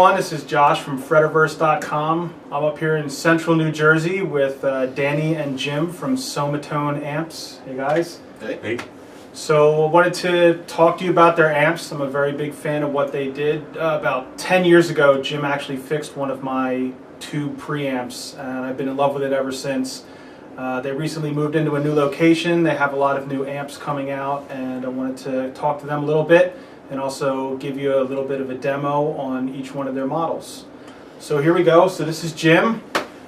everyone. This is Josh from Frediverse.com. I'm up here in central New Jersey with Danny and Jim from Sommatone Amps. Hey guys. Hey. So I wanted to talk to you about their amps. I'm a very big fan of what they did. About 10 years ago, Jim actually fixed one of my tube preamps, and I've been in love with it ever since. They recently moved into a new location. They have a lot of new amps coming out, and I wanted to talk to them a little bit and also give you a little bit of a demo on each one of their models. So here we go. So this is Jim.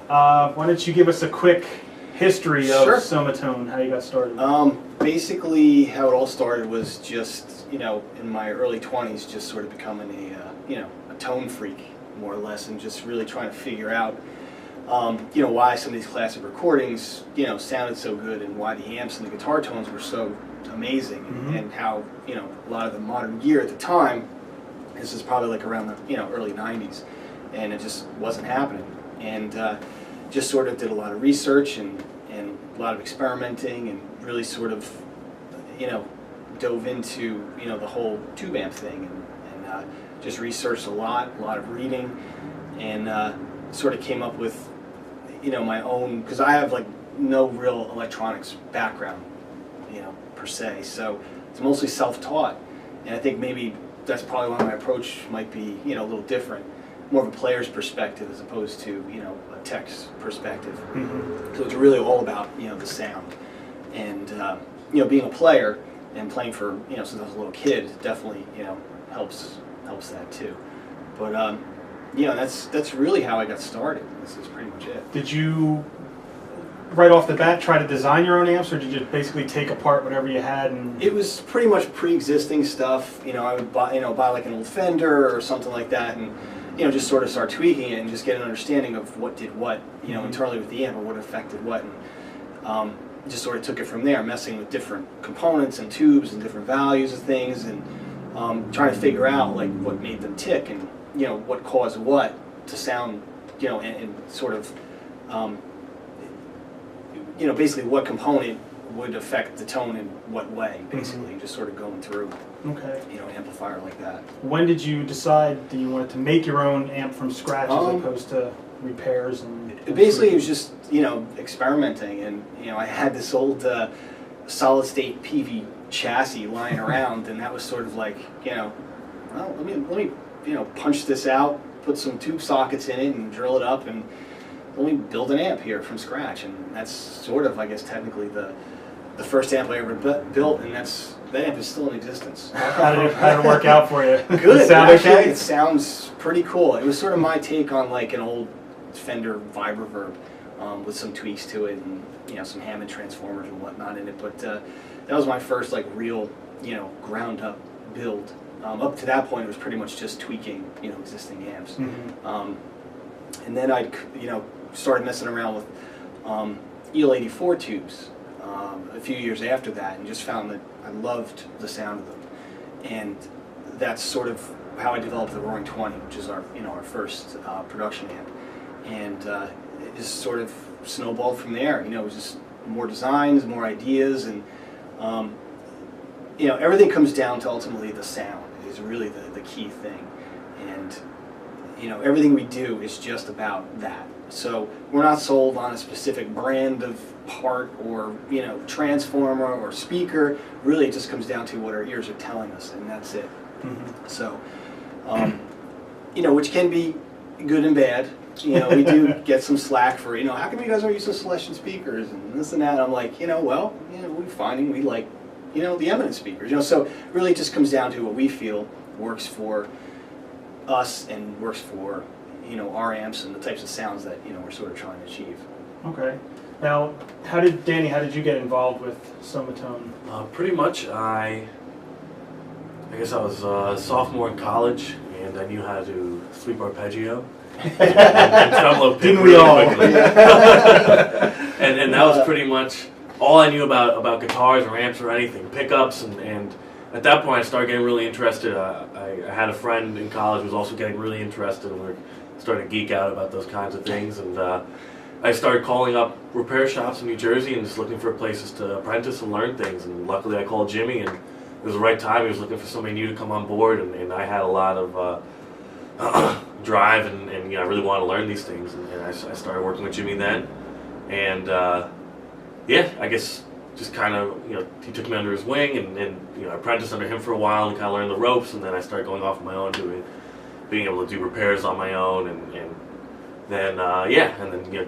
Why don't you give us a quick history of Sommatone, how you got started? Basically, how it all started was just, in my early 20s, just sort of becoming a tone freak, more or less, and just really trying to figure out, why some of these classic recordings, sounded so good, and why the amps and the guitar tones were so amazing, and how, a lot of the modern gear at the time, this is probably like around the, early 90s, and it just wasn't happening. And just sort of did a lot of research and a lot of experimenting, and really sort of, dove into, the whole tube amp thing, and just researched a lot of reading, and sort of came up with, my own, because I have like no real electronics background, per se, so it's mostly self-taught, and I think maybe that's probably why my approach might be, a little different, more of a player's perspective as opposed to, a tech's perspective. So it's really all about, the sound, and being a player and playing for, since I was a little kid, definitely, helps that too. But that's really how I got started. This is pretty much it. Did you, right off the bat, try to design your own amps, or did you just basically take apart whatever you had? And it was pretty much pre-existing stuff. I would buy like an old Fender or something like that, and just sort of start tweaking it and just get an understanding of what did what, internally with the amp, or what affected what, and just sort of took it from there, messing with different components and tubes and different values of things, and trying to figure out like what made them tick, and what caused what to sound, and sort of, basically what component would affect the tone in what way, basically, just sort of going through, an amplifier like that. When did you decide that you wanted to make your own amp from scratch as opposed to repairs? And basically, it was just, experimenting, and, I had this old solid state PV chassis lying around, and that was sort of like, well, let me punch this out, put some tube sockets in it, and drill it up, and let me build an amp here from scratch. And that's sort of, I guess, technically the first amp I ever built, and that amp is still in existence. How did it work out for you? Good. Actually, it sounds pretty cool. It was sort of my take on like an old Fender Vibroverb, with some tweaks to it, and some Hammond transformers and whatnot in it. But that was my first like real, ground up build. Up to that point, it was pretty much just tweaking, existing amps. And then I, started messing around with EL84 tubes a few years after that, and just found that I loved the sound of them. And that's sort of how I developed the Roaring 20, which is our, our first production amp. And it just sort of snowballed from there. It was just more designs, more ideas, and everything comes down to ultimately the sound is really the key thing. And everything we do is just about that. So we're not sold on a specific brand of part or transformer or speaker. Really, it just comes down to what our ears are telling us, and that's it. So which can be good and bad. We do get some slack for how come you guys aren't using Celestion speakers and this and that. I'm like, we're finding we like the Eminence speakers. So really, it just comes down to what we feel works for us and works for our amps and the types of sounds that we're sort of trying to achieve. Okay. Now, how did you get involved with Sommatone? Pretty much, I guess I was a sophomore in college, and I knew how to sweep arpeggio and tremolo pick. Didn't we all? and that was pretty much all I knew about guitars or amps or anything, pickups, and at that point I started getting really interested. I had a friend in college who was also getting really interested, and we were starting to geek out about those kinds of things, and I started calling up repair shops in New Jersey and just looking for places to apprentice and learn things, and luckily I called Jimmy, and it was the right time. He was looking for somebody new to come on board, and I had a lot of drive and you know, I really wanted to learn these things, and I started working with Jimmy then, and yeah, I guess just kind of, you know, he took me under his wing, and you know, I apprenticed under him for a while and kind of learned the ropes, and then I started going off on my own, being able to do repairs on my own, and then yeah, and then, you know,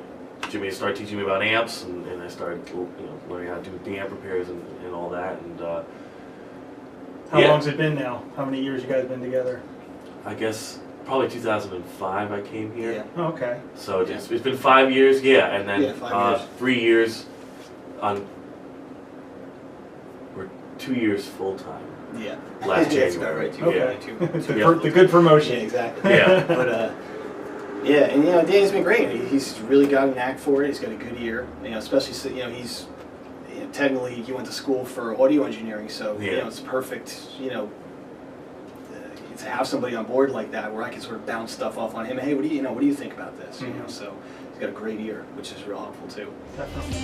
Jimmy started teaching me about amps, and I started, you know, learning how to do the amp repairs and all that, and How yeah. long's it been now? How many years you guys been together? I guess probably 2005 I came here. Yeah. Oh, okay. So it's been 5 years, yeah, and then Yeah, 5 years. 3 years on, or 2 years full time. Yeah. Last Yeah, that's about January. right. Too. Okay. Yeah, the, Yeah. the good promotion. yeah, exactly. Yeah. But yeah, and you know, Danny's been great. He's really got a knack for it. He's got a good ear. You know, especially, you know, he's, you know, technically he went to school for audio engineering, so you Yeah. know, it's perfect. You know, to have somebody on board like that where I can sort of bounce stuff off on him. Hey, what do you think about this? You know, so he's got a great ear, which is real helpful too. Definitely.